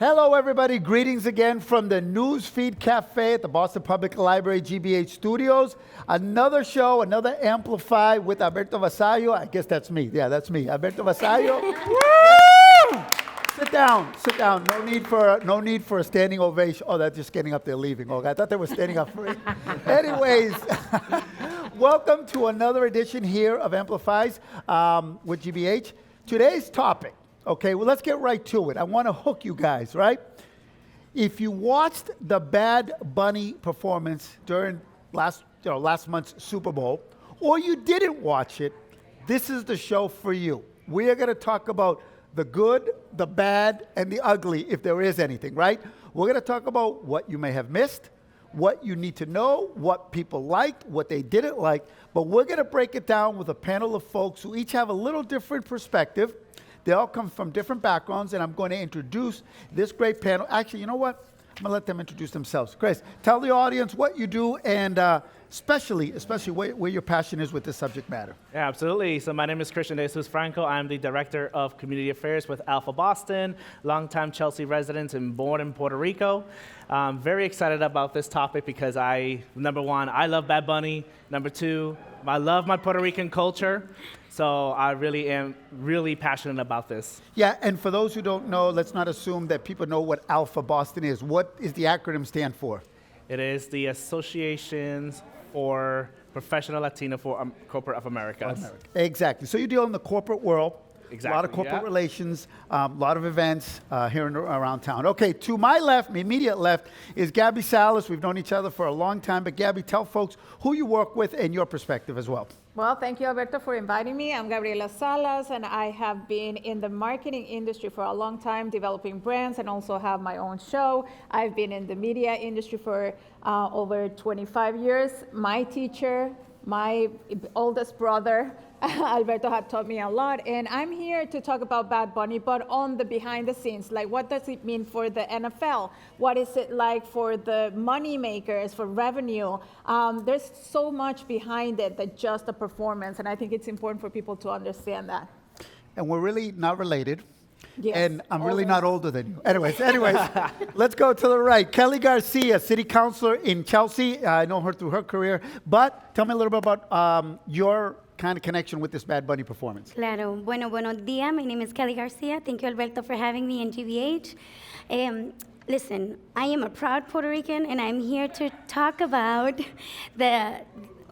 Hello, everybody. Greetings again from the Newsfeed Cafe at the Boston Public Library GBH Studios. Another show, another Amplify with Alberto Vasallo. I guess that's me. Yeah, that's me. Alberto Vasallo. Woo! Sit down, sit down. No need for a standing ovation. Oh, they're just getting up there leaving. Oh, I thought they were standing up for it. Anyways, welcome to another edition here of Amplifies with GBH. Today's topic. Okay, well, let's get right to it. I want to hook you guys, right? If you watched the Bad Bunny performance during last month's Super Bowl, or you didn't watch it, this is the show for you. We are going to talk about the good, the bad, and the ugly, if there is anything, right? We're going to talk about what you may have missed, what you need to know, what people liked, what they didn't like, but we're going to break it down with a panel of folks who each have a little different perspective. They all come from different backgrounds, and I'm going to introduce this great panel. Actually, you know what? I'm going to let them introduce themselves. Chris, tell the audience what you do and especially where your passion is with this subject matter. Yeah, absolutely. So my name is Christian De Jesus Franco. I'm the Director of Community Affairs with Alpha Boston, longtime Chelsea resident and born in Puerto Rico. I'm very excited about this topic because number one, I love Bad Bunny. Number two, I love my Puerto Rican culture. So I really am passionate about this. Yeah, and for those who don't know, let's not assume that people know what Alpha Boston is. What is the acronym stand for? It is the Associations for Professional Latino for Corporate of America. Exactly. So you deal in the corporate world. Exactly. A lot of corporate relations, a lot of events here and around town. Okay, to my left, my immediate left, is Gabby Salas. We've known each other for a long time. But Gabby, tell folks who you work with and your perspective as well. Well, thank you, Alberto, for inviting me. I'm Gabriela Salas, and I have been in the marketing industry for a long time, developing brands, and also have my own show. I've been in the media industry for over 25 years. My teacher, my oldest brother, Alberto, had taught me a lot, and I'm here to talk about Bad Bunny, but on the behind the scenes. Like, what does it mean for the NFL? What is it like for the money makers, for revenue? There's so much behind it than just a performance, and I think it's important for people to understand that. And we're really not related. Yes, and I'm really not older than you. Anyways, let's go to the right. Kelly Garcia, city councilor in Chelsea. I know her through her career, but tell me a little bit about your kind of connection with this Bad Bunny performance. Claro. Bueno, buenos días. My name is Kelly Garcia. Thank you, Alberto, for having me in GBH. Listen, I am a proud Puerto Rican, and I'm here to talk about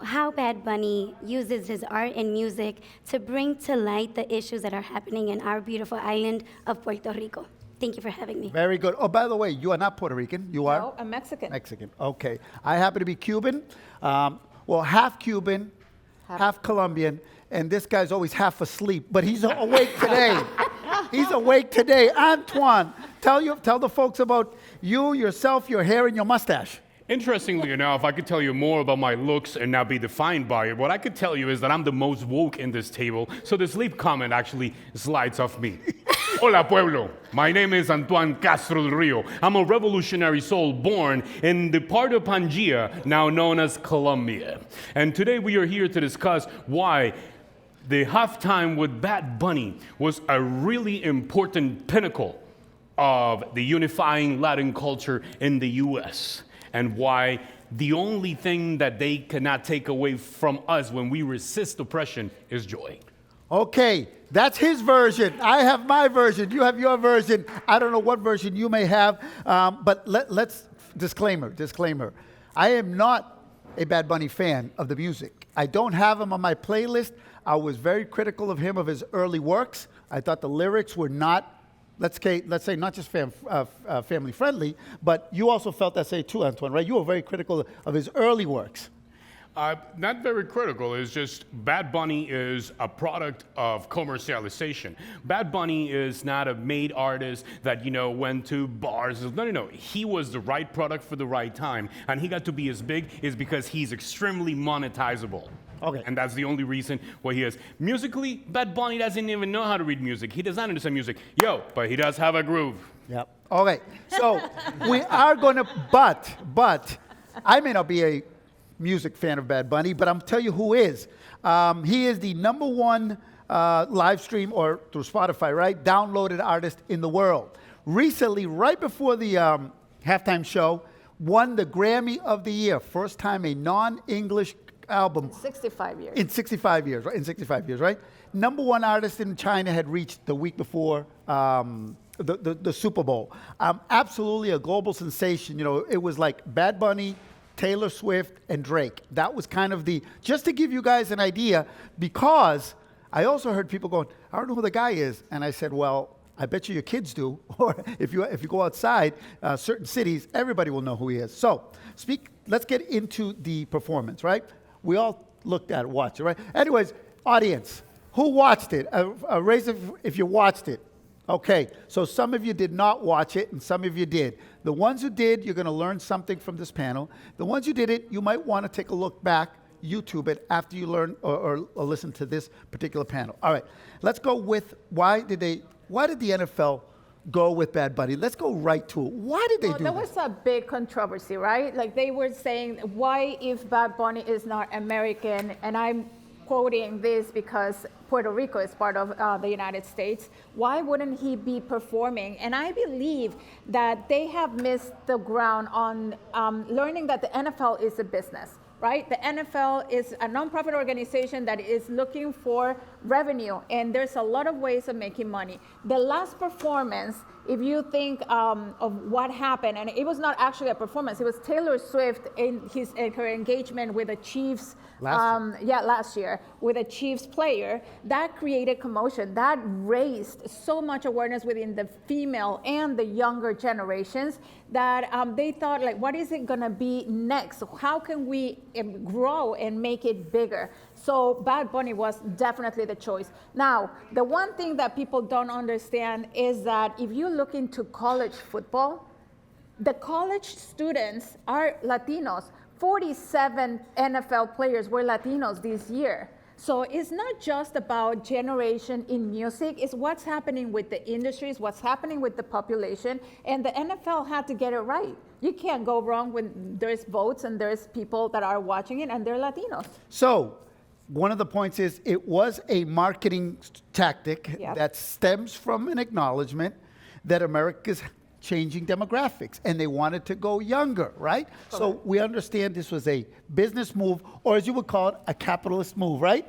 how Bad Bunny uses his art and music to bring to light the issues that are happening in our beautiful island of Puerto Rico. Thank you for having me. Very good. Oh, by the way, you are not Puerto Rican. You are? No, I'm Mexican. Mexican. Okay. I happen to be Cuban. Well, half Cuban, half Colombian, and this guy's always half asleep, but he's awake today. He's awake today. Antoine, tell the folks about you, yourself, your hair, and your mustache. Interestingly enough, I could tell you more about my looks and not be defined by it. What I could tell you is that I'm the most woke in this table, so the sleep comment actually slides off me. Hola, pueblo. My name is Antoine Castro del Rio. I'm a revolutionary soul born in the part of Pangea, now known as Colombia. And today we are here to discuss why the halftime with Bad Bunny was a really important pinnacle of the unifying Latin culture in the U.S., and why the only thing that they cannot take away from us when we resist oppression is joy. Okay, that's his version. I have my version. You have your version. I don't know what version you may have, but let's disclaimer. I am not a Bad Bunny fan of the music. I don't have him on my playlist. I was very critical of him, of his early works. I thought the lyrics were not, let's say not just family friendly, but you also felt that way too, Antoine, right? You were very critical of his early works. Not very critical. It's just Bad Bunny is a product of commercialization. Bad Bunny is not a made artist that, went to bars. No. He was the right product for the right time. And he got to be as big is because he's extremely monetizable. Okay. And that's the only reason why he is. Musically, Bad Bunny doesn't even know how to read music. He does not understand music. But he does have a groove. Yep. Okay. So we are going to, but I may not be a music fan of Bad Bunny, but I'm tell you who is. He is the number one live stream or through Spotify, right? Downloaded artist in the world. Recently, right before the halftime show, won the Grammy of the Year. First time a non-English album. 65 years. In 65 years, right? In 65 years, right? Number one artist in China had reached the week before the Super Bowl. Absolutely a global sensation. You know, it was like Bad Bunny, Taylor Swift, and Drake. That was kind of just to give you guys an idea, because I also heard people going, I don't know who the guy is. And I said, well, I bet you your kids do. Or if you go outside certain cities, everybody will know who he is. So let's get into the performance, right? We all looked at it, watched it, right? Anyways, audience, who watched it? Raise it if you watched it. Okay, so some of you did not watch it, and some of you did. The ones who did, you're going to learn something from this panel. The ones who did it, you might want to take a look back, YouTube it, after you learn or listen to this particular panel. All right, let's go with why did the NFL go with Bad Bunny? Let's go right to it. Why did they do that? That was a big controversy, right? Like they were saying, why if Bad Bunny is not American, and I'm quoting this because Puerto Rico is part of the United States, why wouldn't he be performing? And I believe that they have missed the ground on learning that the NFL is a business, right? The NFL is a nonprofit organization that is looking for revenue, and there's a lot of ways of making money. The last performance, if you think of what happened, and it was not actually a performance, it was Taylor Swift in her engagement with the Chiefs last year with a Chiefs player, that created commotion. That raised so much awareness within the female and the younger generations that they thought, like, what is it gonna be next? How can we grow and make it bigger? So Bad Bunny was definitely the choice. Now, the one thing that people don't understand is that if you look into college football, the college students are Latinos. 47 NFL players were Latinos this year. So it's not just about generation in music, it's what's happening with the industries, what's happening with the population, and the NFL had to get it right. You can't go wrong when there's votes and there's people that are watching it and they're Latinos. So one of the points is it was a marketing tactic that stems from an acknowledgement that America's changing demographics, and they wanted to go younger, right? Correct. So we understand this was a business move, or as you would call it, a capitalist move, right?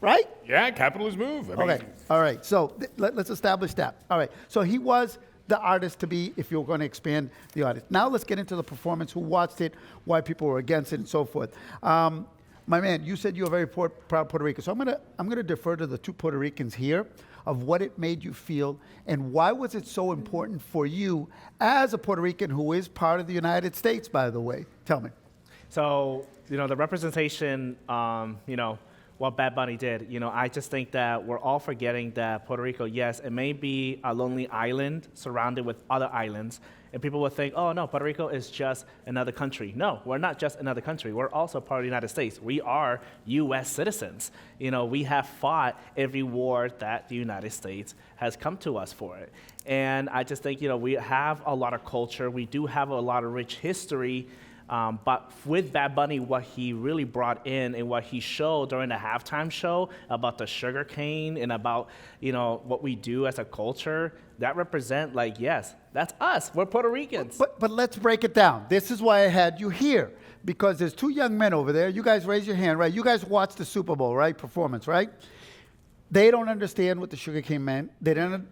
Right? Yeah, capitalist move. Okay, all right, so let's establish that. All right, so he was the artist to be if you're going to expand the audience. Now let's get into the performance, who watched it, why people were against it, and so forth. My man, you said you're a very proud Puerto Rican, so I'm gonna defer to the two Puerto Ricans here of what it made you feel and why was it so important for you as a Puerto Rican who is part of the United States, by the way. Tell me. So, the representation, what Bad Bunny did, I just think that we're all forgetting that Puerto Rico, yes, it may be a lonely island surrounded with other islands, and people would think, oh no, Puerto Rico is just another country. No, we're not just another country. We're also part of the United States. We are U.S. citizens. We have fought every war that the United States has come to us for it. And I just think, we have a lot of culture. We do have a lot of rich history. But with Bad Bunny, what he really brought in and what he showed during the halftime show about the sugar cane and about, what we do as a culture, that represent yes, that's us. We're Puerto Ricans. But let's break it down. This is why I had you here, because there's two young men over there. You guys raise your hand, right? You guys watched the Super Bowl, right? Performance, right? They don't understand what the sugar cane meant. They don't,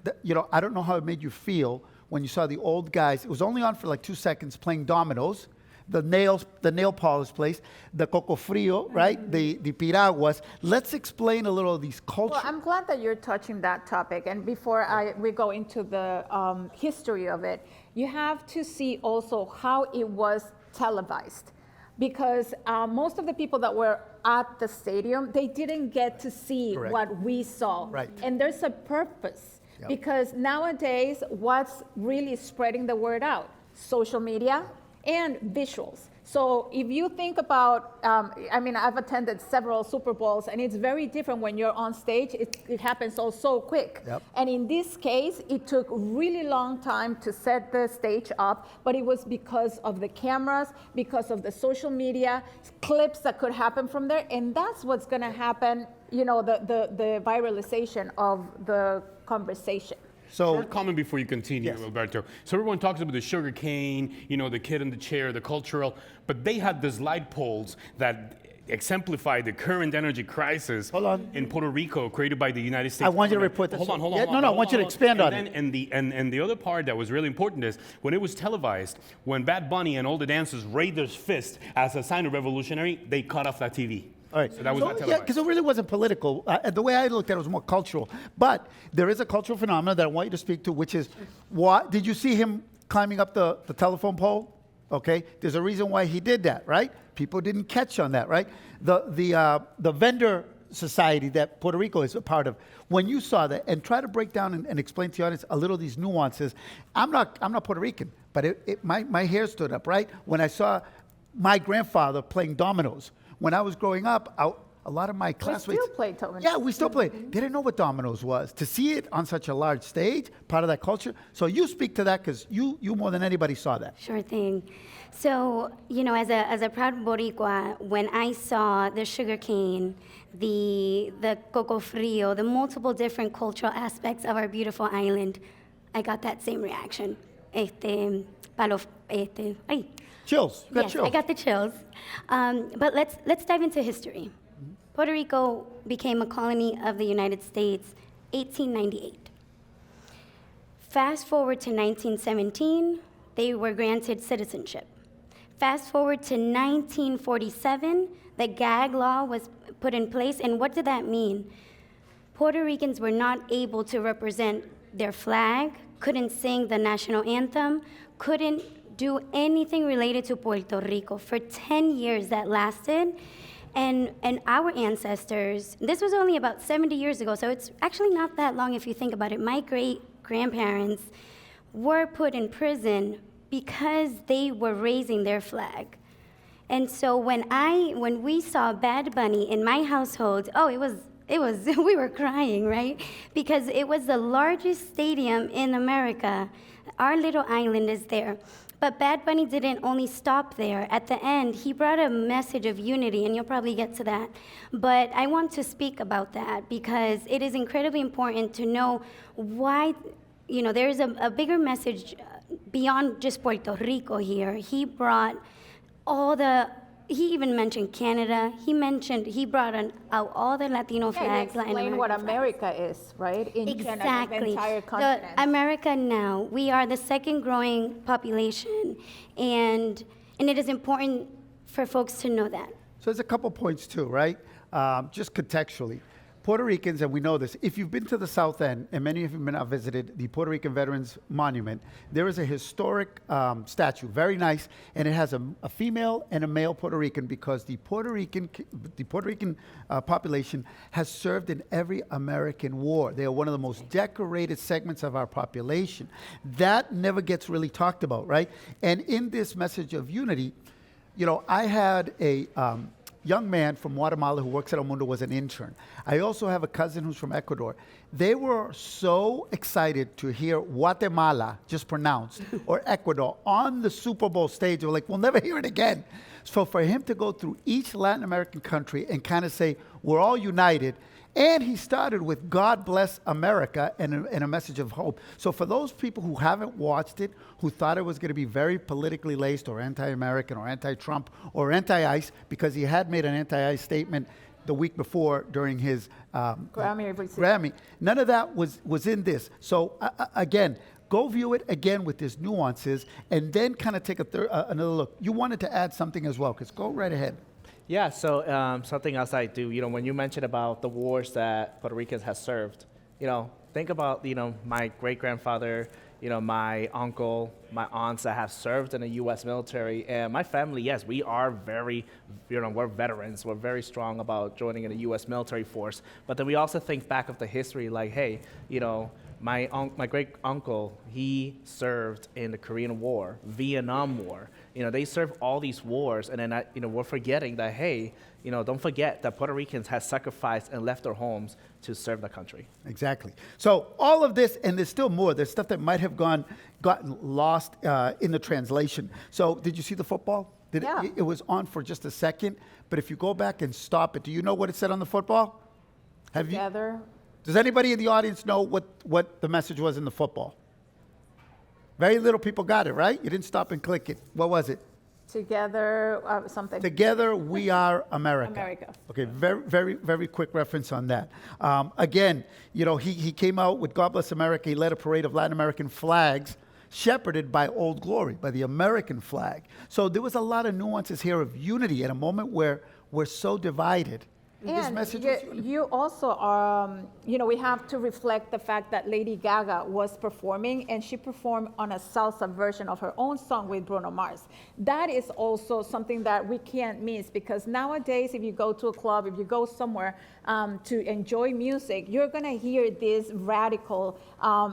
I don't know how it made you feel when you saw the old guys. It was only on for like 2 seconds playing dominoes. The nail polish place, the coco frio, right? The piraguas. Let's explain a little of these cultures. Well, I'm glad that you're touching that topic. And before we go into the history of it, you have to see also how it was televised. Because most of the people that were at the stadium, they didn't get to see what we saw. Right. And there's a purpose. Yep. Because nowadays, what's really spreading the word out? Social media and visuals. So if you think about, I mean, I've attended several Super Bowls, and it's very different when you're on stage. It happens all so quick. Yep. And in this case, it took really long time to set the stage up, but it was because of the cameras, because of the social media, clips that could happen from there, and that's what's going to happen, you know, the viralization of the conversation. So, Short comment before you continue, Yes. Alberto. So everyone talks about the sugar cane, you know, the kid in the chair, the cultural, but they had these light poles that exemplify the current energy crisis Hold on. in Puerto Rico created by the United States. I want you to government. report this. Hold on. Yeah, no, I want you to expand on it. And the other part that was really important is when it was televised, when Bad Bunny and all the dancers raised their fist as a sign of revolutionary, they cut off that TV. all right. So that was not yeah, televised. because it really wasn't political. The way I looked at it was more cultural. But there is a cultural phenomenon that I want you to speak to, which is, what did you see him climbing up the telephone pole? Okay, there's a reason why he did that, right? People didn't catch on that, right? The vendor society that Puerto Rico is a part of. When you saw that, and try to break down and explain to the audience a little of these nuances. I'm not Puerto Rican, but my hair stood up, right? When I saw my grandfather playing dominoes. When I was growing up, a lot of my classmates. still play dominoes. Yeah, we still play. They didn't know what dominoes was. To see it on such a large stage, part of that culture. So you speak to that because you more than anybody saw that. Sure thing. So, you know, as a proud Boricua, when I saw the sugar cane, the coco frio, the multiple different cultural aspects of our beautiful island, I got that same reaction. Ay. Chills. You got Yes, chills. I got the chills. But let's dive into history. Puerto Rico became a colony of the United States 1898. Fast forward to 1917, they were granted citizenship. Fast forward to 1947, the gag law was put in place, and what did that mean? Puerto Ricans were not able to represent their flag, couldn't sing the national anthem, couldn't do anything related to Puerto Rico. For 10 years that lasted, and our ancestors, this was only about 70 years ago, so it's actually not that long if you think about it. My great-grandparents were put in prison because they were raising their flag. And so when we saw Bad Bunny in my household, it was we were crying, right? Because it was the largest stadium in America. Our little island is there. But Bad Bunny didn't only stop there. At the end, he brought a message of unity, and you'll probably get to that. But I want to speak about that because it is incredibly important to know why, you know, there's a bigger message beyond just Puerto Rico here. He brought he even mentioned Canada. He brought out all the Latino flags, Latin Explain American what flags. America is, right? In general, the entire continent. America now, we are the second growing population, and it is important for folks to know that. So there's a couple points too, right? Just contextually. Puerto Ricans, and we know this, if you've been to the South End, and many of you may not visited the Puerto Rican Veterans Monument, there is a historic statue, very nice, and it has a female and a male Puerto Rican because the Puerto Rican population has served in every American war. They are one of the most decorated segments of our population. That never gets really talked about, right? And in this message of unity, you know, I had a young man from Guatemala who works at Mundo was an intern. I also have a cousin who's from Ecuador. They were so excited to hear Guatemala just pronounced or Ecuador on the Super Bowl stage. They were like, we'll never hear it again. So for him to go through each Latin American country and kind of say, we're all united. And he started with God bless America and a message of hope. So for those people who haven't watched it, who thought it was going to be very politically laced or anti-American or anti-Trump or anti-ICE, because he had made an anti-ICE statement the week before during his Grammy. None of that was in this. So again, go view it again with its nuances and then kind of take another look. You wanted to add something as well, because go right ahead. Yeah, so something else I do, you know, when you mentioned about the wars that Puerto Ricans have served, you know, think about, you know, my great-grandfather, you know, my uncle, my aunts that have served in the U.S. military, and my family, yes, we are very, you know, we're veterans. We're very strong about joining in the U.S. military force. But then we also think back of the history, like, hey, you know, My great uncle, he served in the Korean War, Vietnam War. They served all these wars, and then we're forgetting that, hey, don't forget that Puerto Ricans have sacrificed and left their homes to serve the country. Exactly. So all of this, and there's still more. There's stuff that might have gotten lost in the translation. So did you see the football? Yeah. It was on for just a second, but if you go back and stop it, do you know what it said on the football? Together. Does anybody in the audience know what the message was in the football? Very little people got it, right? You didn't stop and click it. What was it? Together, something. Together we are America. America. Okay, very, very, very quick reference on that. Again, he came out with God Bless America. He led a parade of Latin American flags shepherded by Old Glory, by the American flag. So there was a lot of nuances here of unity at a moment where we're so divided. This And message was unity. you also, we have to reflect the fact that Lady Gaga was performing, and she performed on a salsa version of her own song with Bruno Mars. That is also something that we can't miss, because nowadays, if you go to a club, if you go somewhere to enjoy music, you're going to hear these radical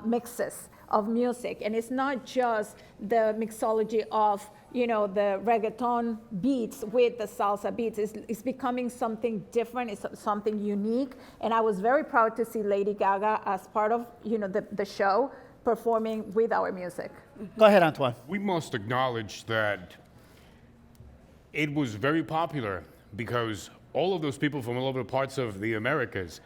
mixes of music. And it's not just the mixology of the reggaeton beats with the salsa beats. It's becoming something different. It's something unique. And I was very proud to see Lady Gaga as part of, the show performing with our music. Go ahead, Antoine. We must acknowledge that it was very popular because all of those people from all over parts of the Americas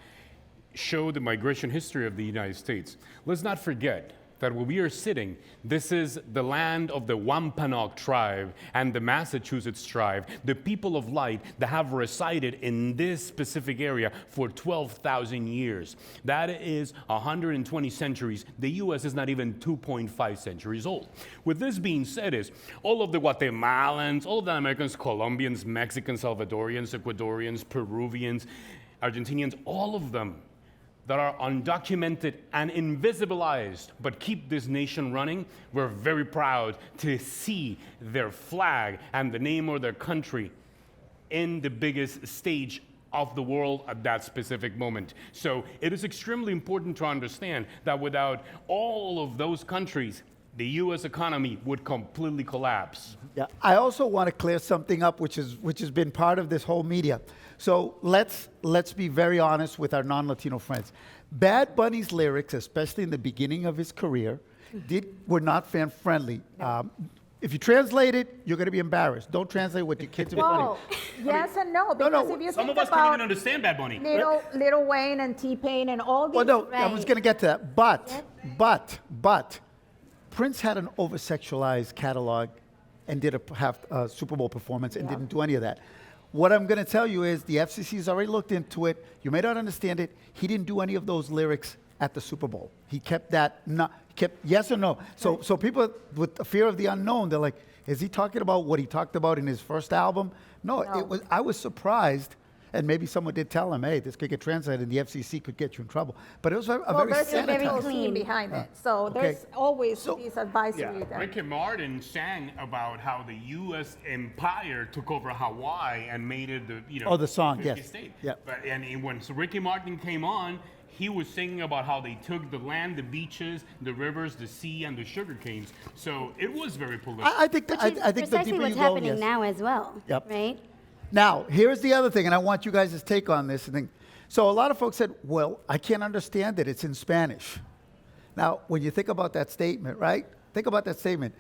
show the migration history of the United States. Let's not forget that where we are sitting, this is the land of the Wampanoag tribe and the Massachusetts tribe, the people of light that have resided in this specific area for 12,000 years. That is 120 centuries. The U.S. is not even 2.5 centuries old. With this being said, is all of the Guatemalans, all of the Americans, Colombians, Mexicans, Salvadorians, Ecuadorians, Peruvians, Argentinians, all of them that are undocumented and invisibilized, but keep this nation running, we're very proud to see their flag and the name of their country in the biggest stage of the world at that specific moment. So it is extremely important to understand that without all of those countries, the U.S. economy would completely collapse. Yeah, I also want to clear something up, which has been part of this whole media. So let's be very honest with our non-Latino friends. Bad Bunny's lyrics, especially in the beginning of his career, were not fan-friendly. If you translate it, you're going to be embarrassed. Don't translate what your kids are Well, yes and no, because if you Some think of us can't even about understand Bad Bunny. Lil Wayne and T-Pain and all these. Well, no, I was Right. going to get to that. But Prince had an over-sexualized catalog and did a Super Bowl performance and didn't do any of that. What I'm going to tell you is the FCC's already looked into it. You may not understand it. He didn't do any of those lyrics at the Super Bowl. He kept that, yes or no. So people with the fear of the unknown, they're like, is he talking about what he talked about in his first album? No. I was surprised. And maybe someone did tell him, hey, this could get translated and the FCC could get you in trouble. But it was a very There's a medical sanitized. team behind it, so Okay. there's always So- these advisory. Yeah. that- Ricky Martin sang about how the U.S. empire took over Hawaii and made it The song, 50th yes. state. Yeah. When Ricky Martin came on, he was singing about how they took the land, the beaches, the rivers, the sea, and the sugar canes. So it was very political. I think Which I is think the precisely deeper what's you go, happening yes. now as well, Yep. right? Now, here's the other thing, and I want you guys' take on this. So a lot of folks said, well, I can't understand it. It's in Spanish. Now, when you think about that statement, right? Think about that statement.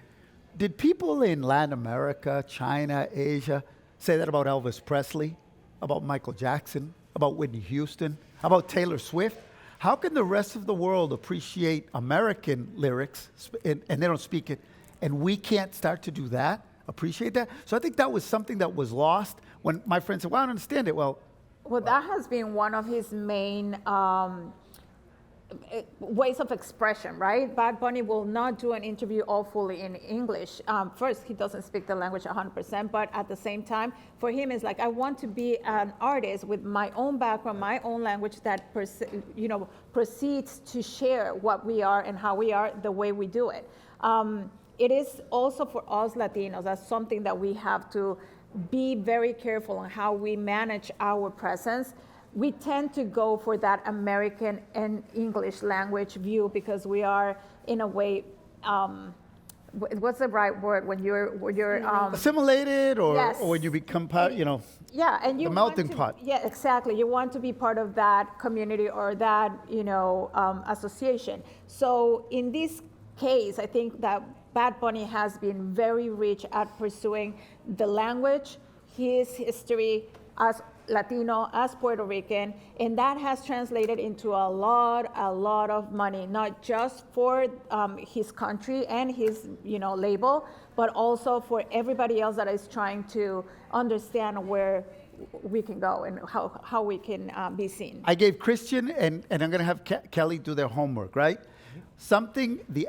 Did people in Latin America, China, Asia say that about Elvis Presley, about Michael Jackson, about Whitney Houston, about Taylor Swift? How can the rest of the world appreciate American lyrics and they don't speak it, and we can't start to do that? Appreciate that? So I think that was something that was lost when my friend said, well, I don't understand it. Well, that has been one of his main ways of expression, right? Bad Bunny will not do an interview all fully in English. First, he doesn't speak the language 100%, but at the same time, for him, it's like, I want to be an artist with my own background, my own language that proceeds to share what we are and how we are the way we do it. It is also for us Latinos, that's something that we have to be very careful on how we manage our presence. we tend to go for that American and English language view because we are, in a way, what's the right word when you're Assimilated, or, Yes. or when you become part, yeah, and you the want melting to- pot. Yeah, exactly. You want to be part of that community or that association. So in this case, I think that Bad Bunny has been very rich at pursuing the language, his history as Latino, as Puerto Rican, and that has translated into a lot of money, not just for his country and his label, but also for everybody else that is trying to understand where we can go and how we can be seen. I gave Christian and I'm going to have Kelly do their homework, right? Something the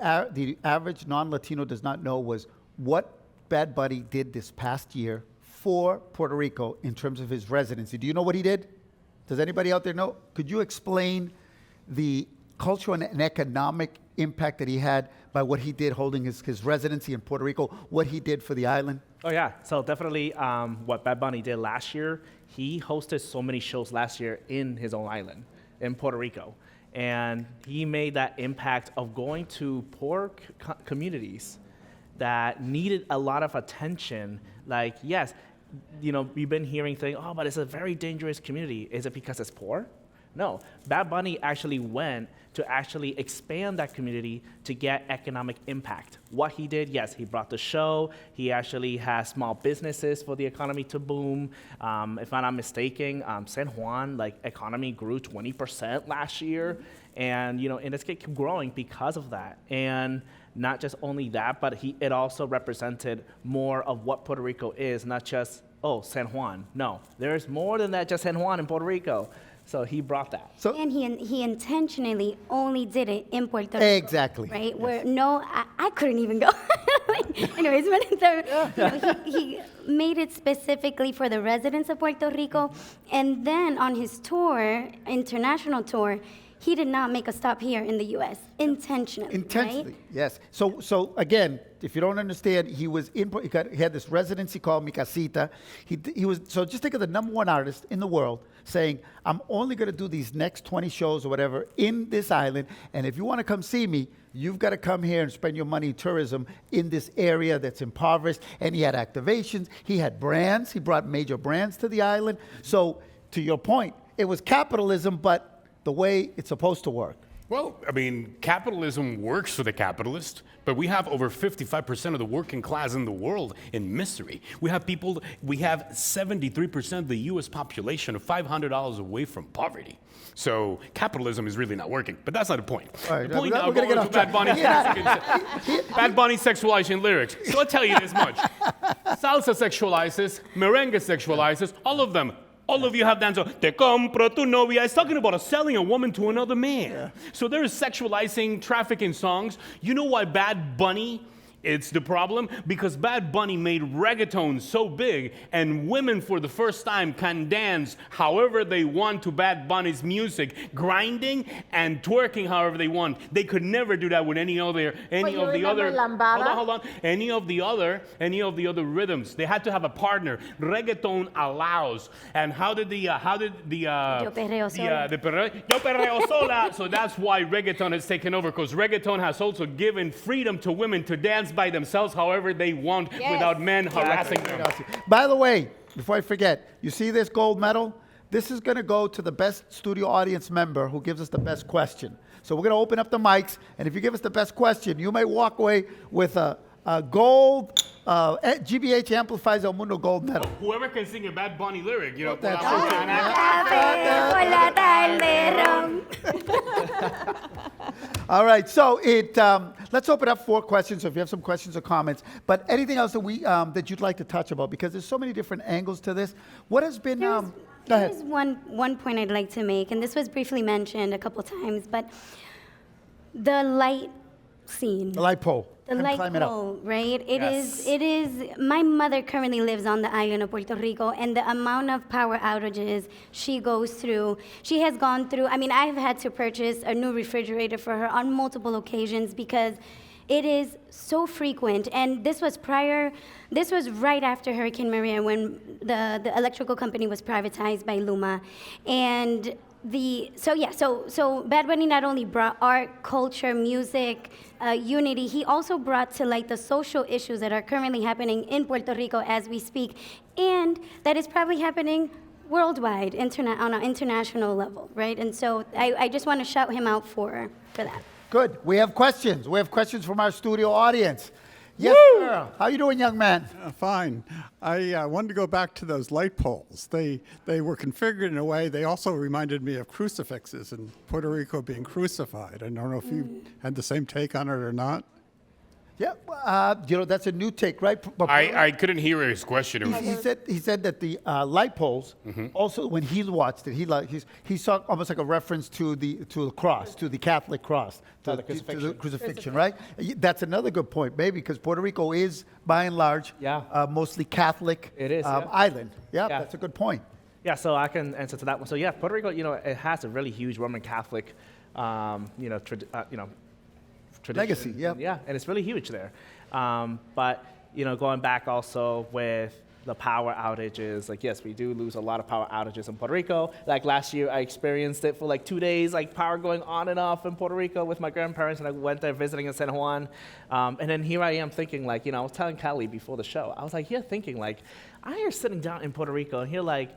average non-Latino does not know was what Bad Bunny did this past year for Puerto Rico in terms of his residency. Do you know what he did? Does anybody out there know? Could you explain the cultural and economic impact that he had by what he did holding his residency in Puerto Rico, what he did for the island? Oh yeah, so definitely what Bad Bunny did last year, he hosted so many shows last year in his own island, in Puerto Rico. And he made that impact of going to poor communities that needed a lot of attention. Like, yes, we've been hearing things, oh, but it's a very dangerous community. Is it because it's poor? No, Bad Bunny actually went to actually expand that community to get economic impact. What he did, yes, he brought the show. He actually has small businesses for the economy to boom. If I'm not mistaken, San Juan, economy grew 20% last year. And, and it's kept growing because of that. And not just only that, but it also represented more of what Puerto Rico is, not just, San Juan. No, there's more than that, just San Juan in Puerto Rico. So he brought that. And he intentionally only did it in Puerto Rico. Exactly. Right? Where I couldn't even go. Anyways, but he made it specifically for the residents of Puerto Rico. And then on his tour, international tour, he did not make a stop here in the U.S. intentionally. Intentionally, right? yes. So again, if you don't understand, he had this residency called Mi Casita. He was, so just think of the #1 artist in the world saying, I'm only going to do these next 20 shows or whatever in this island, and if you want to come see me, you've got to come here and spend your money in tourism in this area that's impoverished. And he had activations, he had brands, he brought major brands to the island. So to your point, it was capitalism, but the way it's supposed to work. Well, I mean, capitalism works for the capitalist, but we have over 55% of the working class in the world in misery. We have 73% of the U.S. population of $500 away from poverty. So capitalism is really not working, but that's not the point. All right, The point now, we're gonna going get to off track. Bad Bunny sexualizing lyrics. So I'll tell you this much. Salsa sexualizes, merengue sexualizes, all of them. All of you have danced on, te compro tu novia. It's talking about selling a woman to another man. Yeah. So there is sexualizing, trafficking songs. You know why Bad Bunny, it's the problem? Because Bad Bunny made reggaeton so big, and women for the first time can dance however they want to Bad Bunny's music, grinding and twerking however they want. They could never do that with any of the other rhythms. They had to have a partner. Reggaeton allows. And how did Yo perreo sola. Yo perreo sola. So that's why reggaeton has taken over, because reggaeton has also given freedom to women to dance by themselves however they want, without men harassing them. By the way, before I forget, you see this gold medal? This is going to go to the best studio audience member who gives us the best question. So we're going to open up the mics, and if you give us the best question, you may walk away with a gold GBH Amplifies El Mundo gold medal. Whoever can sing a Bad Bunny lyric, you know. All right, so let's open up 4 questions. So if you have some questions or comments, but anything else that that you'd like to touch about, because there's so many different angles to this. What has been? Go ahead. There's one point I'd like to make, and this was briefly mentioned a couple times, but the light scene. The light pole. The light pole, right? It is, my mother currently lives on the island of Puerto Rico, and the amount of power outages she goes through, she has gone through, I mean, I've had to purchase a new refrigerator for her on multiple occasions because It is so frequent, and this was right after Hurricane Maria when the electrical company was privatized by Luma. And so Bad Bunny not only brought art, culture, music, unity, he also brought to light the social issues that are currently happening in Puerto Rico as we speak, and that is probably happening worldwide, on an international level, right? And so I just want to shout him out for that. Good. We have questions. We have questions from our studio audience. Yes, sir. How you doing, young man? Fine. I wanted to go back to those light poles. They were configured in a way, they also reminded me of crucifixes in Puerto Rico being crucified. I don't know if you had the same take on it or not. Yeah, that's a new take, right? I couldn't hear his question. He said that the light poles, also when he watched it, he saw almost like a reference to the cross, to the Catholic cross, to the crucifixion, right? That's another good point, maybe, because Puerto Rico is, by and large, mostly Catholic island. Yeah, that's a good point. Yeah, so I can answer to that one. So yeah, Puerto Rico, it has a really huge Roman Catholic, tradition. Legacy, yeah. Yeah, and it's really huge there. But, going back also with the power outages, like, yes, we do lose a lot of power outages in Puerto Rico. Like last year, I experienced it for like 2 days, like power going on and off in Puerto Rico with my grandparents, and I went there visiting in San Juan. And then here I am thinking, like, I was telling Callie before the show, I was like, thinking, like, I am sitting down in Puerto Rico, and here, like,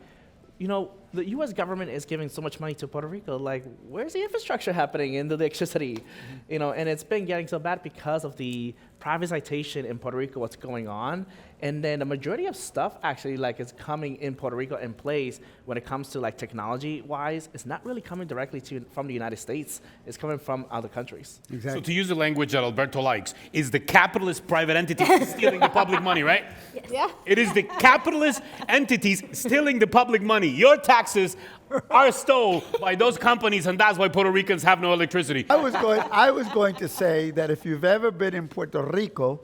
the U.S. government is giving so much money to Puerto Rico. Like, where's the infrastructure happening in the electricity? And it's been getting so bad because of the privatization in Puerto Rico, what's going on. And then the majority of stuff actually, like, is coming in Puerto Rico in place when it comes to, like, technology-wise. It's not really coming directly from the United States. It's coming from other countries. Exactly. So to use the language that Alberto likes, is the capitalist private entity stealing the public money, right? Yes. Yeah. It is the capitalist entities stealing the public money. Your taxes are stole by those companies, and that's why Puerto Ricans have no electricity. I was going to say that if you've ever been in Puerto Rico,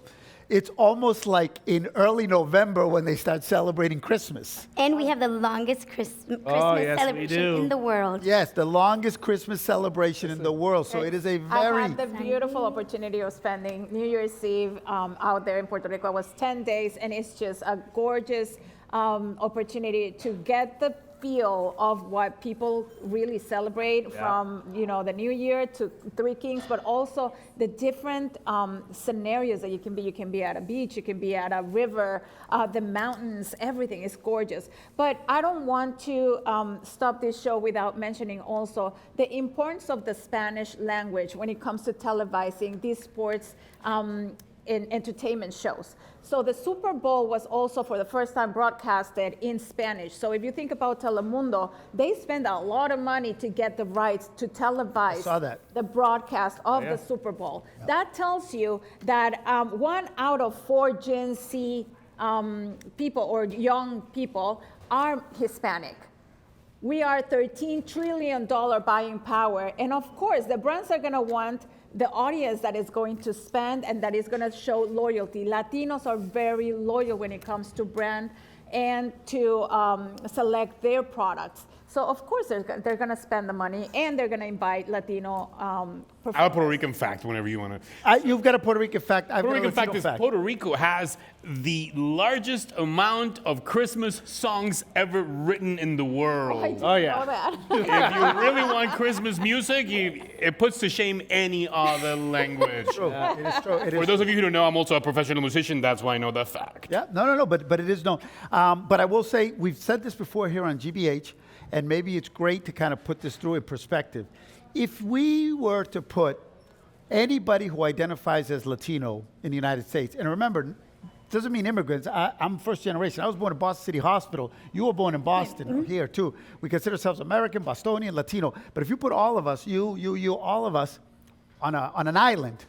it's almost like in early November when they start celebrating Christmas. And we have the longest Christmas yes, we celebration do. in the world. Yes, the longest Christmas celebration in the world. So it is a I very... had the beautiful opportunity of spending New Year's Eve out there in Puerto Rico. It was 10 days, and it's just a gorgeous opportunity to get the feel of what people really celebrate from, the New Year to Three Kings, but also the different scenarios that you can be. You can be at a beach, you can be at a river, the mountains, everything is gorgeous. But I don't want to stop this show without mentioning also the importance of the Spanish language when it comes to televising these sports in entertainment shows. So the Super Bowl was also for the first time broadcasted in Spanish. So if you think about Telemundo, they spend a lot of money to get the rights to televise the broadcast of the Super Bowl. Yeah. That tells you that 1 out of 4 Gen Z people or young people are Hispanic. We are $13 trillion buying power. And of course, the brands are going to want the audience that is going to spend and that is going to show loyalty. Latinos are very loyal when it comes to brand and to select their products. So of course they're going to spend the money, and they're going to invite Latino performers. I have a Puerto Rican fact whenever you want to. You've got a Puerto Rican fact. I've Puerto got a Rican fact Latino is fact. Puerto Rico has the largest amount of Christmas songs ever written in the world. I didn't know that. If you really want Christmas music, it puts to shame any other language. It is true. For those of you who don't know, I'm also a professional musician. That's why I know that fact. Yeah, no, but it is known. But I will say, we've said this before here on GBH, and maybe it's great to kind of put this through in perspective. If we were to put anybody who identifies as Latino in the United States, and remember, doesn't mean immigrants. I'm first generation. I was born in Boston City Hospital. You were born in Boston, here too. We consider ourselves American, Bostonian, Latino. But if you put all of us, you, all of us, on an island,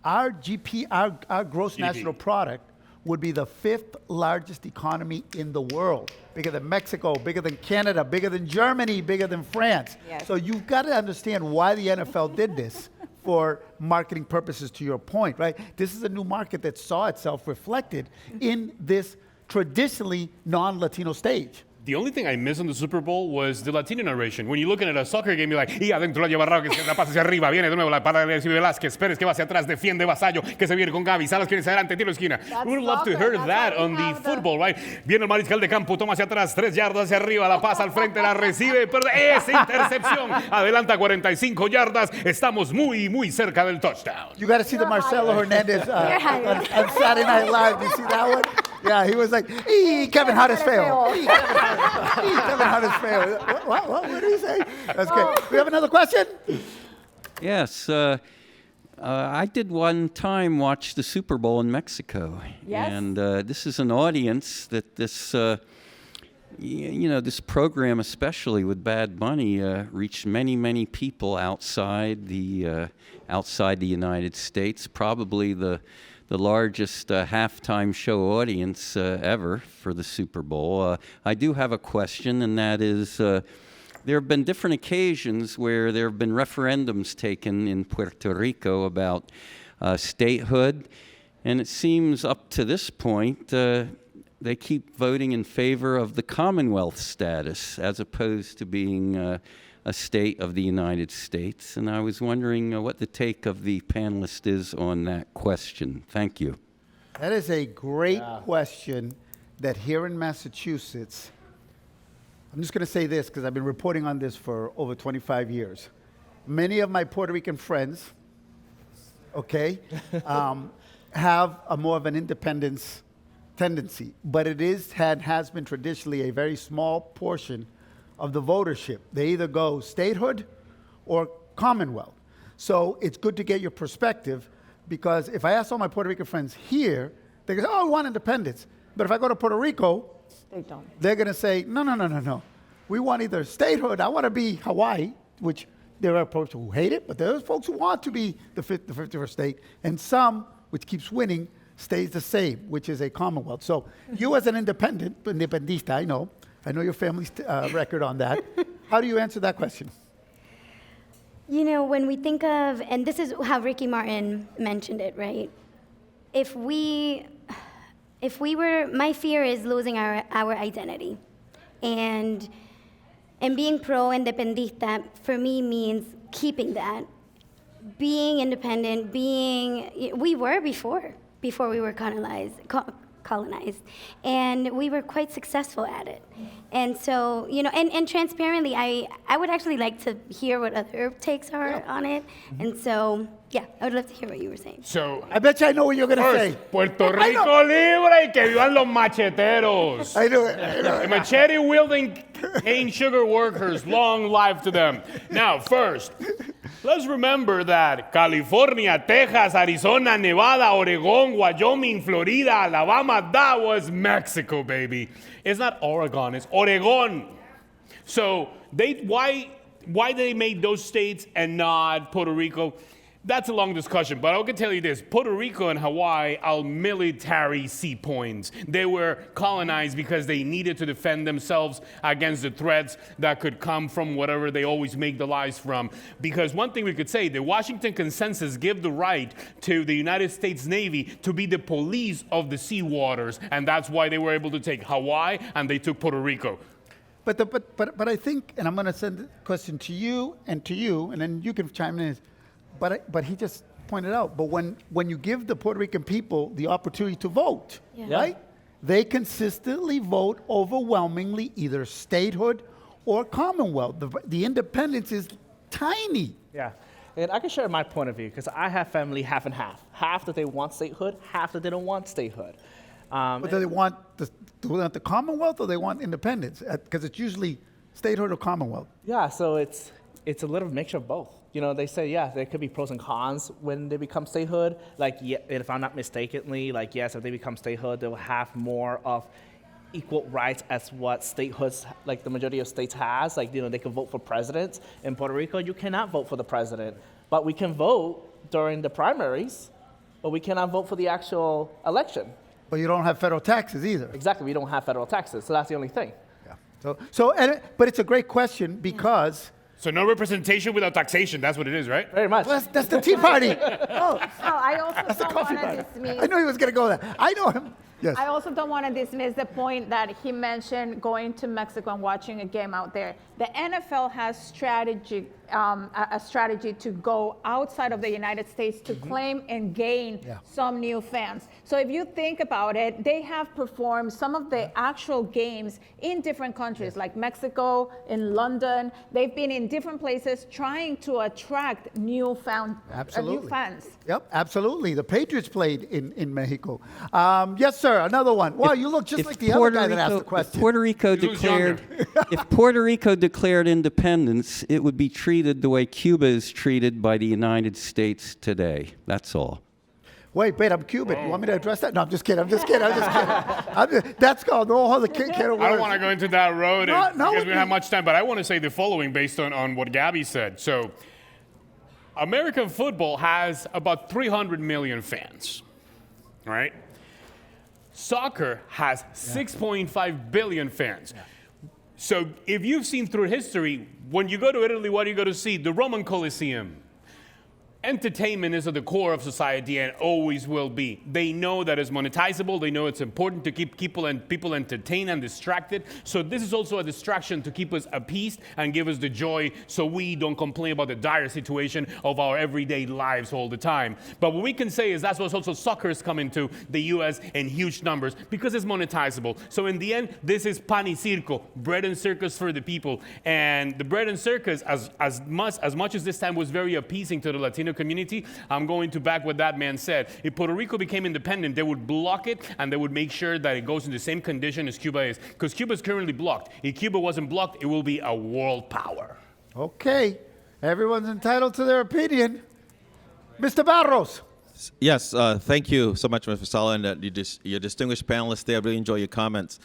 our gross national product would be the 5th largest economy in the world. Bigger than Mexico, bigger than Canada, bigger than Germany, bigger than France. Yes. So you've got to understand why the NFL did this for marketing purposes, to your point, right? This is a new market that saw itself reflected in this traditionally non-Latino stage. The only thing I missed in the Super Bowl was the Latino narration. When you're looking at a soccer game, you're like, y adentro la lleva Rao, que la pasa hacia arriba, viene de nuevo, la para de Velázquez, Pérez que va hacia atrás, defiende Vasallo, que se viene con Gaby, Salas que viene hacia adelante, tiro esquina. That's We would love to soccer. hear That's that why we on the have the- football, right? Viene el mariscal de campo, toma hacia atrás, 3 yardas hacia arriba, la pasa al frente, la recibe, pero es intercepción. Adelanta 45 yardas, estamos muy, muy cerca del touchdown. You got to see the Marcelo Hernandez hired. on Saturday Night Live. You see that one? Yeah, he was like, Kevin Hart is fail. Kevin Hart is fail. What did he say? That's good. We have another question? Yes, I did one time watch the Super Bowl in Mexico. Yes. And this is an audience that this, this program, especially with Bad Bunny, reached many, many people outside the United States. Probably the largest halftime show audience ever for the Super Bowl. I do have a question, and that is, there have been different occasions where there have been referendums taken in Puerto Rico about statehood, and it seems up to this point they keep voting in favor of the Commonwealth status as opposed to being a state of the United States. And I was wondering what the take of the panelist is on that question. Thank you. That is a great question that here in Massachusetts, I'm just going to say this because I've been reporting on this for over 25 years. Many of my Puerto Rican friends, have a more of an independence tendency, but it has been traditionally a very small portion of the votership. They either go statehood or Commonwealth. So it's good to get your perspective, because if I ask all my Puerto Rican friends here, they go, oh, we want independence. But if I go to Puerto Rico, They don't. they're going to say, no. We want either statehood. I want to be Hawaii, which there are folks who hate it, but there's folks who want to be the 51st state. And some, which keeps winning, stays the same, which is a Commonwealth. So you as an independista, I know your family's record on that. How do you answer that question? You know, when we think of, and this is how Ricky Martin mentioned it, right? If we were, my fear is losing our identity. And being pro-independista for me means keeping that. Being independent, we were before we were colonized. And we were quite successful at it. And so, and transparently, I would actually like to hear what other takes are on it. And so, yeah, I would love to hear what you were saying. So, I bet you I know what you're going to say. Puerto Rico libre y que vivan los macheteros. I know it. The machete-wielding cane sugar workers, long life to them. Now, first, let's remember that California, Texas, Arizona, Nevada, Oregon, Wyoming, Florida, Alabama, that was Mexico, baby. It's not Oregon, it's Oregon. So why they made those states and not Puerto Rico? That's a long discussion, but I can tell you this. Puerto Rico and Hawaii are military seapoints. They were colonized because they needed to defend themselves against the threats that could come from whatever they always make the lies from. Because one thing we could say, the Washington Consensus give the right to the United States Navy to be the police of the sea waters, and that's why they were able to take Hawaii and they took Puerto Rico. But I think, and I'm going to send the question to you, and then you can chime in. But he just pointed out, but when you give the Puerto Rican people the opportunity to vote, Yeah. right? They consistently vote overwhelmingly either statehood or Commonwealth. The independence is tiny. Yeah. And I can share my point of view because I have family half and half. Half that they want statehood, half that they don't want statehood. But do they want the Commonwealth or they want independence? Because it's usually statehood or Commonwealth. Yeah, so it's a little mixture of both. They say, there could be pros and cons when they become statehood. Like, if I'm not mistakenly, yes, if they become statehood, they'll have more of equal rights as what statehoods, like the majority of states has. Like, they can vote for presidents. In Puerto Rico, you cannot vote for the president. But we can vote during the primaries, but we cannot vote for the actual election. But you don't have federal taxes either. Exactly, we don't have federal taxes, so that's the only thing. Yeah. But it's a great question because... So no representation without taxation, that's what it is, right? Very much. Well, that's the Tea Party. I also That's the don't coffee want to party. dismiss. I knew he was going to go there. I know him. Yes. I also don't want to dismiss the point that he mentioned going to Mexico and watching a game out there. The NFL has a strategy to go outside of the United States to claim and gain some new fans. So if you think about it, they have performed some of the actual games in different countries, like Mexico, in London. They've been in different places trying to attract new fans. Yep, absolutely. The Patriots played in Mexico. Yes, sir. Another one. Wow, you look just like the other guy that asked the question. If Puerto Rico declared independence, it would be treated the way Cuba is treated by the United States today. That's all. Wait, I'm Cuban. You want me to address that? No, I'm just kidding. That's called no other can of words. I don't want to go into that road because we don't no. have much time, but I want to say the following based on what Gabby said. So, American football has about 300 million fans, right? Soccer has 6.5 billion fans. Yeah. So if you've seen through history, when you go to Italy, what do you go to see? The Roman Colosseum. Entertainment is at the core of society and always will be. They know that it's monetizable. They know it's important to keep people entertained and distracted. So this is also a distraction to keep us appeased and give us the joy so we don't complain about the dire situation of our everyday lives all the time. But what we can say is that's what also soccer is coming to the U.S. in huge numbers because it's monetizable. So in the end, this is pan y circo, bread and circus for the people. And the bread and circus, as much as this time was very appeasing to the Latino community, I'm going to back what that man said. If Puerto Rico became independent, they would block it and they would make sure that it goes in the same condition as Cuba is. Because Cuba is currently blocked. If Cuba wasn't blocked, it will be a world power. Okay. Everyone's entitled to their opinion. Mr. Barros. Yes, thank you so much, Mr. Vasallo, and your distinguished panelists there. I really enjoy your comments.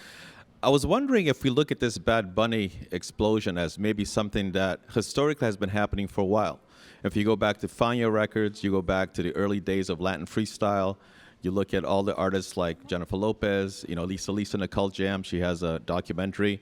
I was wondering if we look at this Bad Bunny explosion as maybe something that historically has been happening for a while. If you go back to Fania Records, you go back to the early days of Latin freestyle, you look at all the artists like Jennifer Lopez, Lisa Nicole Jam, she has a documentary.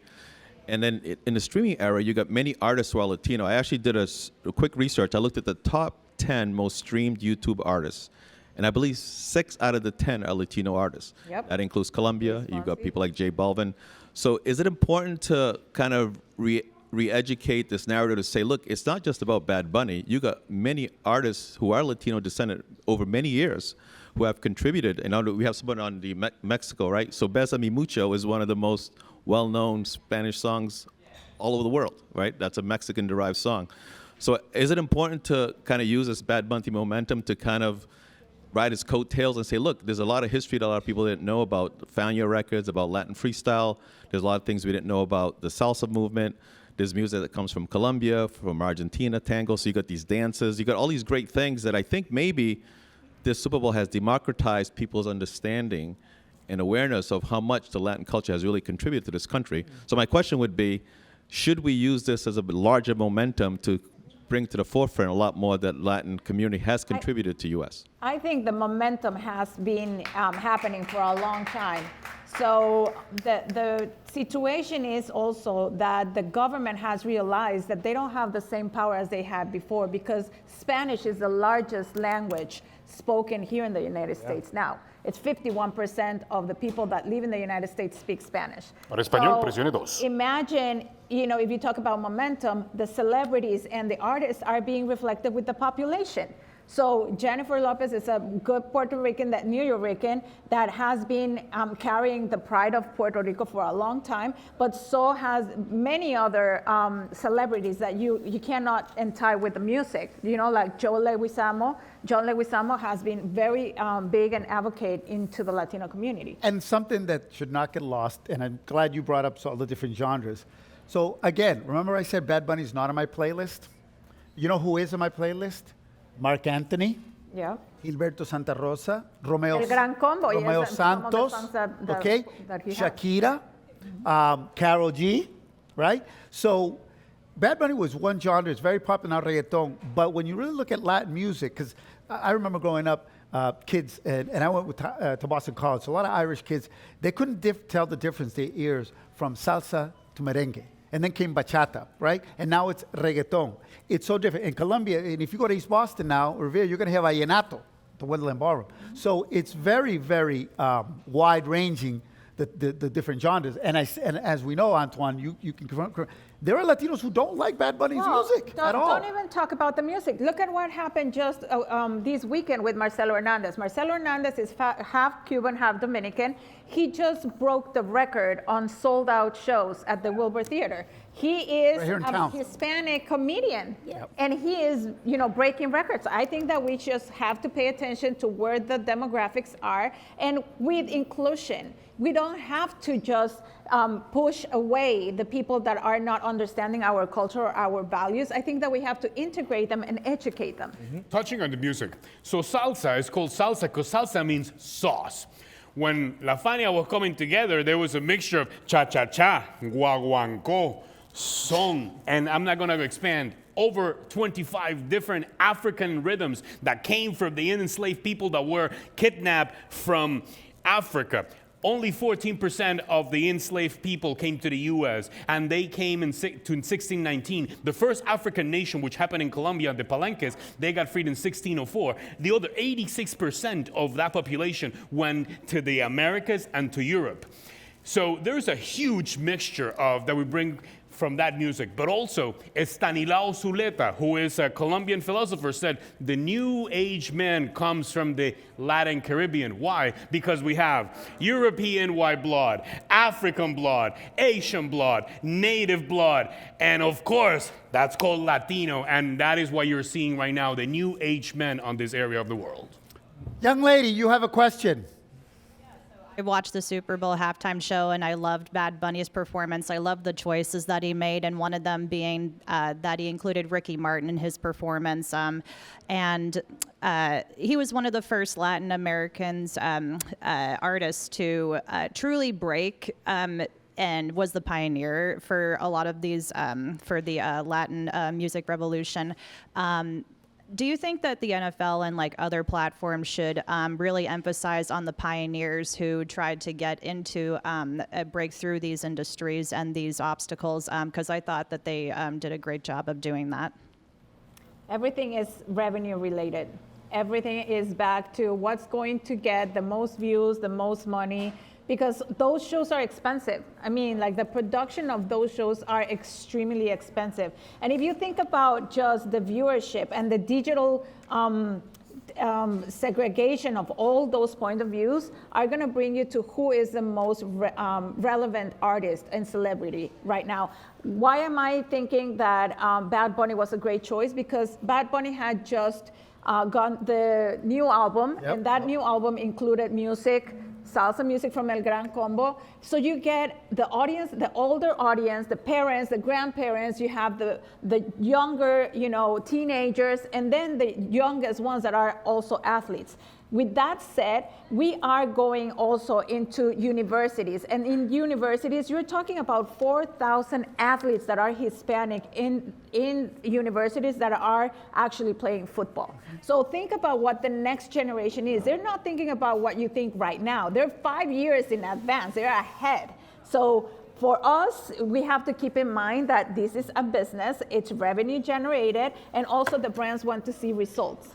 And then in the streaming era, you got many artists who are Latino. I actually did a quick research. I looked at the top 10 most streamed YouTube artists. And I believe 6 out of the 10 are Latino artists. Yep. That includes Colombia. You've got people like J Balvin. So is it important to kind of re-educate this narrative to say, look, it's not just about Bad Bunny. You got many artists who are Latino descendant over many years who have contributed. And we have someone on the Mexico, right? So Bésame Mucho is one of the most well-known Spanish songs all over the world, right? That's a Mexican-derived song. So is it important to kind of use this Bad Bunny momentum to kind of ride his coattails and say, look, there's a lot of history that a lot of people didn't know about Fania Records, about Latin freestyle. There's a lot of things we didn't know about the salsa movement. There's music that comes from Colombia, from Argentina, tango. So you got these dances. You got all these great things that I think maybe this Super Bowl has democratized people's understanding and awareness of how much the Latin culture has really contributed to this country. So my question would be, should we use this as a larger momentum to bring to the forefront a lot more that Latin community has contributed to U.S.? I think the momentum has been happening for a long time. So the situation is also that the government has realized that they don't have the same power as they had before because Spanish is the largest language spoken here in the United States now. It's 51% of the people that live in the United States speak Spanish. Para español, presione So imagine, if you talk about momentum, the celebrities and the artists are being reflected with the population. So Jennifer Lopez is a good Puerto Rican, that New Yorican, that has been carrying the pride of Puerto Rico for a long time, but so has many other celebrities that you cannot untie with the music. Like John Leguizamo. John Leguizamo has been very big and advocate into the Latino community. And something that should not get lost, and I'm glad you brought up all the different genres. So again, remember I said Bad Bunny's not on my playlist? You know who is on my playlist? Mark Anthony, Yeah. Gilberto Santa Rosa, Romeo, El Gran Combo, yes, Romeo and some of the Santos, songs that okay, he has. Shakira, Karol G, right? So Bad Bunny was one genre. It's very popular now, reggaeton. But when you really look at Latin music, because I remember growing up, kids, and I went to Boston College, so a lot of Irish kids, they couldn't tell the difference, their ears, from salsa to merengue. And then came bachata, right? And now it's reggaeton. It's so different. In Colombia, and if you go to East Boston now, Revere, you're going to have vallenato, the Wonderland Ballroom. So it's very, very wide-ranging, the different genres. And as we know, Antoine, you can confirm, there are Latinos who don't like Bad Bunny's music at all. Don't even talk about the music. Look at what happened just this weekend with Marcelo Hernandez. Marcelo Hernandez is half Cuban, half Dominican. He just broke the record on sold-out shows at the Wilbur Theater. He is Right here in a town. Hispanic comedian, Yep. and he is, breaking records. I think that we just have to pay attention to where the demographics are, and with inclusion, we don't have to just push away the people that are not understanding our culture or our values. I think that we have to integrate them and educate them. Touching on the music. So salsa is called salsa because salsa means sauce. When La Fania was coming together, there was a mixture of cha-cha-cha, guaguancó, son, and I'm not going to expand, over 25 different African rhythms that came from the enslaved people that were kidnapped from Africa. Only 14% of the enslaved people came to the U.S., and they came in 1619. The first African nation, which happened in Colombia, the Palenques, they got freed in 1604. The other 86% of that population went to the Americas and to Europe. So there's a huge mixture that we bring from that music. But also, Estanislao Zuleta, who is a Colombian philosopher, said the new age man comes from the Latin Caribbean. Why? Because we have European white blood, African blood, Asian blood, native blood, and of course, that's called Latino, and that is what you're seeing right now, the new age men on this area of the world. Young lady, you have a question. I watched the Super Bowl halftime show and I loved Bad Bunny's performance. I loved the choices that he made, and one of them being that he included Ricky Martin in his performance. And he was one of the first Latin Americans artists to truly break and was the pioneer for a lot of these, for the Latin music revolution. Do you think that the NFL and like other platforms should really emphasize on the pioneers who tried to get into break through these industries and these obstacles? Because I thought that they did a great job of doing that. Everything is revenue related. Everything is back to what's going to get the most views, the most money, because those shows are expensive. I mean, like the production of those shows are extremely expensive. And if you think about just the viewership and the digital segregation of all those point of views are gonna bring you to who is the most relevant artist and celebrity right now. Why am I thinking that Bad Bunny was a great choice? Because Bad Bunny had just got the new album, Yep. and that new album included music, salsa music from El Gran Combo. So you get the audience, the older audience, the parents, the grandparents, you have the younger, teenagers, and then the youngest ones that are also athletes. With that said, we are going also into universities. And in universities, you're talking about 4,000 athletes that are Hispanic in universities that are actually playing football. So think about what the next generation is. They're not thinking about what you think right now. They're 5 years in advance. They're ahead. So for us, we have to keep in mind that this is a business. It's revenue generated, and also the brands want to see results.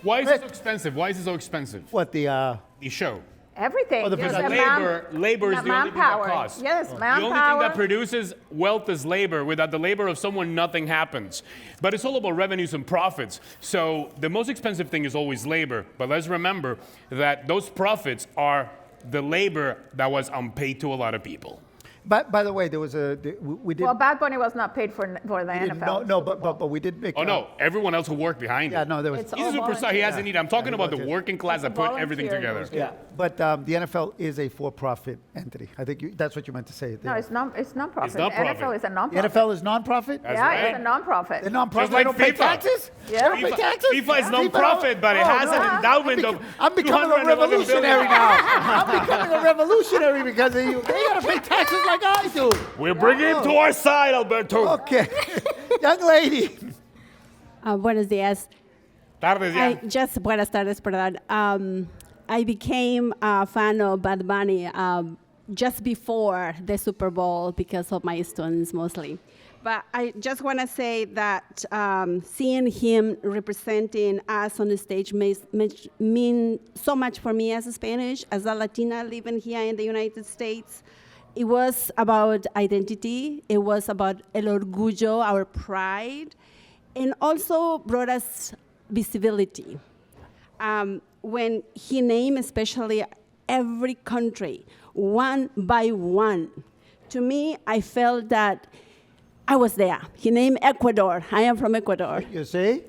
Why is it so expensive? Why is it so expensive? What, the show. Everything. Oh, the Yes, production. Labor is the only thing that manpower. costs. Yes, The manpower. only thing that produces wealth is labor. Without the labor of someone, nothing happens. But it's all about revenues and profits. So the most expensive thing is always labor. But let's remember that those profits are the labor that was unpaid to a lot of people. by the way, there was we did. Well, Bad Bunny was not paid for the NFL. No, but we did make. Oh no, everyone else who worked behind Yeah, it. no, there was. It's He's a all superstar. He hasn't volunteer. need. I'm talking about the volunteers. working class that put everything Volunteer. together. Yeah, but the NFL is a for-profit entity. I think that's what you meant to say. No, it's non-profit. It's non-profit. The NFL is a The non-profit. NFL is non-profit. That's Yeah, right. it's a non-profit. They're non-profit. Just like They don't pay FIFA. taxes. Yeah. They don't pay taxes. FIFA is Yeah. non-profit, but it has an endowment of I'm becoming a 211 revolutionary billion. now. I'm becoming a revolutionary because of you. They gotta pay taxes like I do. We're bringing him to our side, Alberto. Okay, young lady. Buenos días. Tardes ya. Buenas tardes, perdón. I became a fan of Bad Bunny just before the Super Bowl because of my students mostly. But I just want to say that seeing him representing us on the stage means so much for me as a Spanish, as a Latina living here in the United States. It was about identity. It was about el orgullo, our pride, and also brought us visibility. When he named especially every country, one by one, to me, I felt that I was there. He named Ecuador. I am from Ecuador. You see?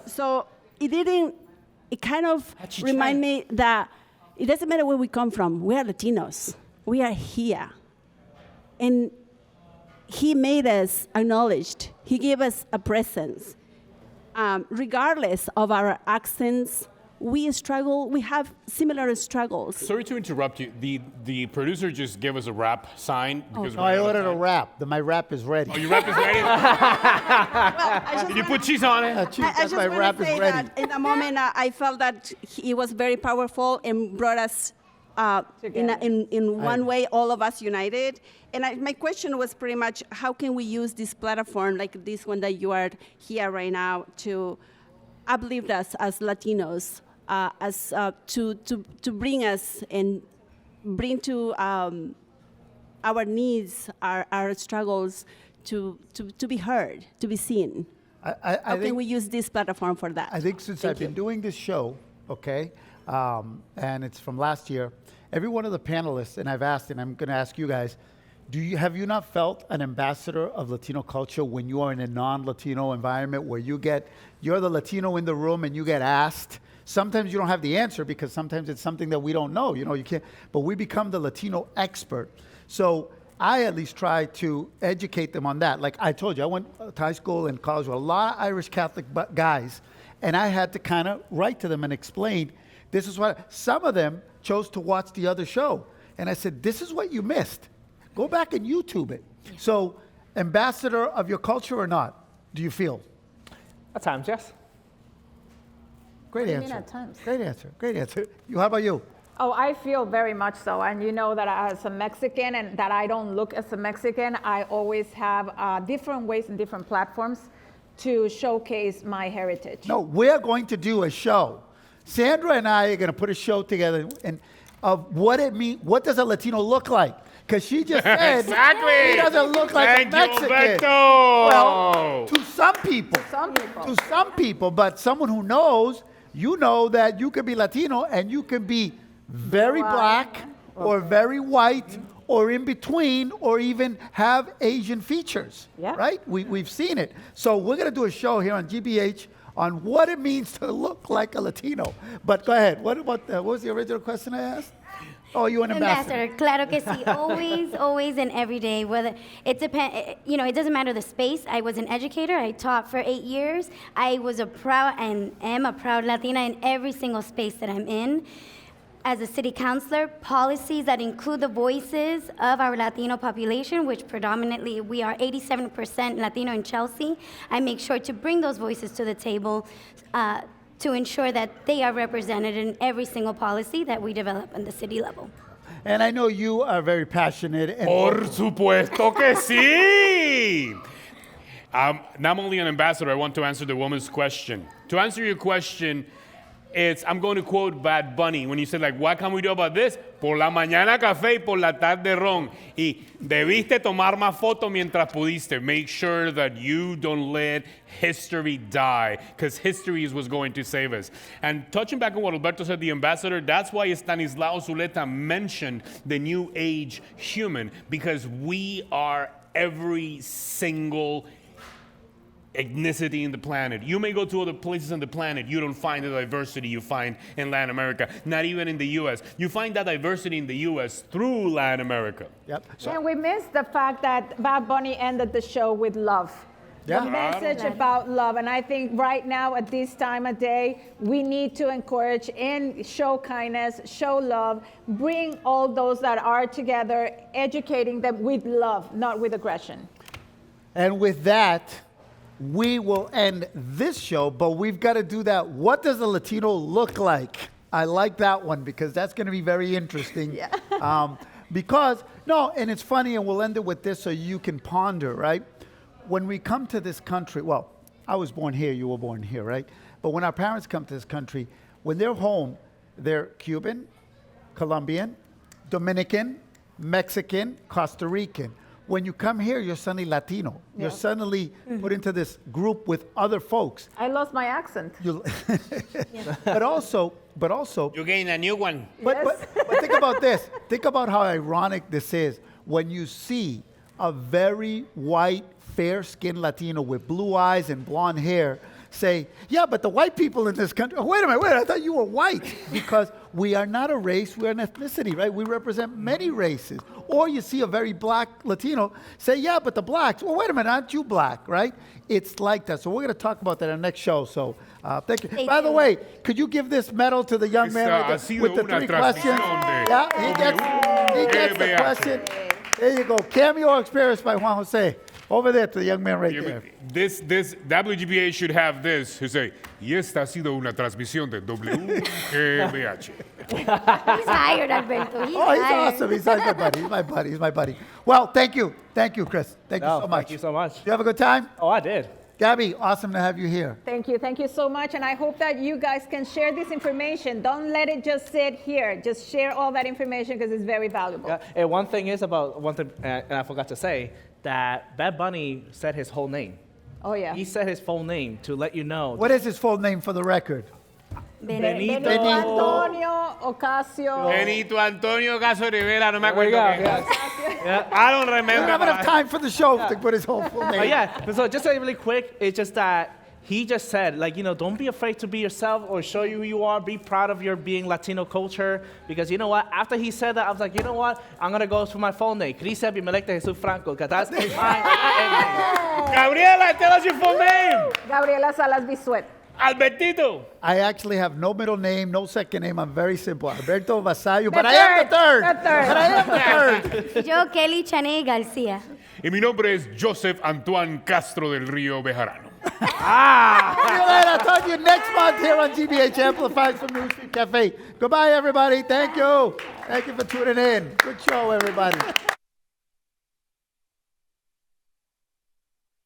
So it kind of remind me that it doesn't matter where we come from. We are Latinos. We are here. And he made us acknowledged. He gave us a presence. Regardless of our accents, we struggle, we have similar struggles. Sorry to interrupt you. The producer just gave us a rap sign. Because No, I ordered a wrap. My wrap is ready. Oh, your rap is ready? Did you put cheese on it? I That's just my want wrap to is say ready. that in the moment, I felt that he was very powerful and brought us in one way, all of us united. And my question was pretty much, how can we use this platform, like this one that you are here right now, to uplift us as Latinos, to bring us and bring to our needs, our struggles, to be heard, to be seen. How can we use this platform for that? I think since I've been doing this show, okay, and it's from last year, every one of the panelists, and I've asked, and I'm going to ask you guys, have you not felt an ambassador of Latino culture when you are in a non-Latino environment where you're the Latino in the room and you get asked? Sometimes you don't have the answer because sometimes it's something that we don't know. You can't, but we become the Latino expert. So I at least try to educate them on that. Like I told you, I went to high school and college with a lot of Irish Catholic guys, and I had to kind of write to them and explain, this is what, some of them chose to watch the other show. And I said, this is what you missed. Go back and YouTube it. So, ambassador of your culture or not, do you feel? At times, yes. Great do you answer. mean at times? Great answer. Great answer. How about you? Oh, I feel very much so. And you know that as a Mexican and that I don't look as a Mexican, I always have different ways and different platforms to showcase my heritage. No, we're going to do a show. Sandra and I are going to put a show together and of what it means. What does a Latino look like? Because she just said Exactly. he doesn't look like Thank a Mexican. you, Alberto. Well, to some people. Some people. To some people, but someone who knows, you know that you can be Latino and you can be very black or very white or in between or even have Asian features, right? We've seen it. So we're going to do a show here on GBH on what it means to look like a Latino. But go ahead. What was the original question I asked? Oh, you an ambassador. Claro que sí. Always and every day. Whether it it doesn't matter the space. I was an educator. I taught for 8 years. I was a proud and am a proud Latina in every single space that I'm in. As a city councilor, policies that include the voices of our Latino population, which predominantly we are 87% Latino in Chelsea, I make sure to bring those voices to the table to ensure that they are represented in every single policy that we develop on the city level. And I know you are very passionate. And Por supuesto que sí. Not only an ambassador, I want to answer the woman's question. To answer your question, I'm going to quote Bad Bunny when you said, like, what can we do about this? Por la mañana café y por la tarde ron. Y debiste tomar más fotos mientras pudiste. Make sure that you don't let history die, because history is what's going to save us. And touching back on what Alberto said, the ambassador, that's why Stanislao Zuleta mentioned the new age human, because we are every single ethnicity in the planet. You may go to other places on the planet, you don't find the diversity you find in Latin America, not even in the U.S. You find that diversity in the U.S. through Latin America. Yep. And we missed the fact that Bad Bunny ended the show with love. Yeah. The message about love. And I think right now at this time of day, we need to encourage and show kindness, show love, bring all those that are together, educating them with love, not with aggression. And with that, we will end this show, but we've got to do that. What does a Latino look like? I like that one because that's going to be very interesting. Yeah. And it's funny, and we'll end it with this so you can ponder, right? when we come to this country, well, I was born here, you were born here, right? But when our parents come to this country, when they're home, they're Cuban, Colombian, Dominican, Mexican, Costa Rican. When you come here, you're suddenly Latino. Yeah. You're suddenly put into this group with other folks. I lost my accent. But also, You gain a new one. but think about this. Think about how ironic this is when you see a very white, fair-skinned Latino with blue eyes and blonde hair say, yeah, but the white people in this country, oh, wait a minute, I thought you were white. Because we are not a race, we're an ethnicity, right? We represent many races. Or you see a very black Latino say, yeah, but the blacks, well, wait a minute, aren't you black, right? It's like that. So we're going to talk about that in our next show. So thank you. By the way, could you give this medal to the young man right there with the 3 questions? Yeah, he gets the question. There you go. Cameo experience by Juan Jose. Over there to the young man right there. This WGBH should have this. You say, y esta ha sido una transmisión de WGBH. He's hired, Alberto. He's Oh, he's hired. awesome. He's my buddy. He's my buddy. He's my buddy. Well, thank you. Thank you, Chris. Thank you so much. Thank you so much. You have a good time? Oh, I did. Gabby, awesome to have you here. Thank you so much, and I hope that you guys can share this information. Don't let it just sit here. Just share all that information because it's very valuable. Yeah. And one thing, and I forgot to say, that Bad Bunny said his whole name. Oh, yeah. He said his full name to let you know. What is his full name for the record? Benito. Antonio Ocasio. Benito Antonio Caso Rivera, no me There we acuerdo. go, qué. yes. I don't We remember. don't have enough time for the show to put his whole full name. But yeah, so just really quick, it's just that he just said, like, don't be afraid to be yourself or show you who you are. Be proud of your being Latino culture. Because you know what? After he said that, I was like, you know what? I'm going to go for my full name. Crisia Bimelecta Jesus Franco, because that's my name. Gabriela, tell us your full name. Gabriela Salas Bisuet. Albertito. I actually have no middle name, no second name. I'm very simple. Alberto Vasallo, but I am the third. The third. But I am the third. Yo, Kelly Chaney García. Y mi nombre es Joseph Antoine Castro del Río Bejarano. See you later. I'll talk to you next month here on GBH Amplifies from Newsfeed Cafe. Goodbye, everybody. Thank you. Thank you for tuning in. Good show, everybody.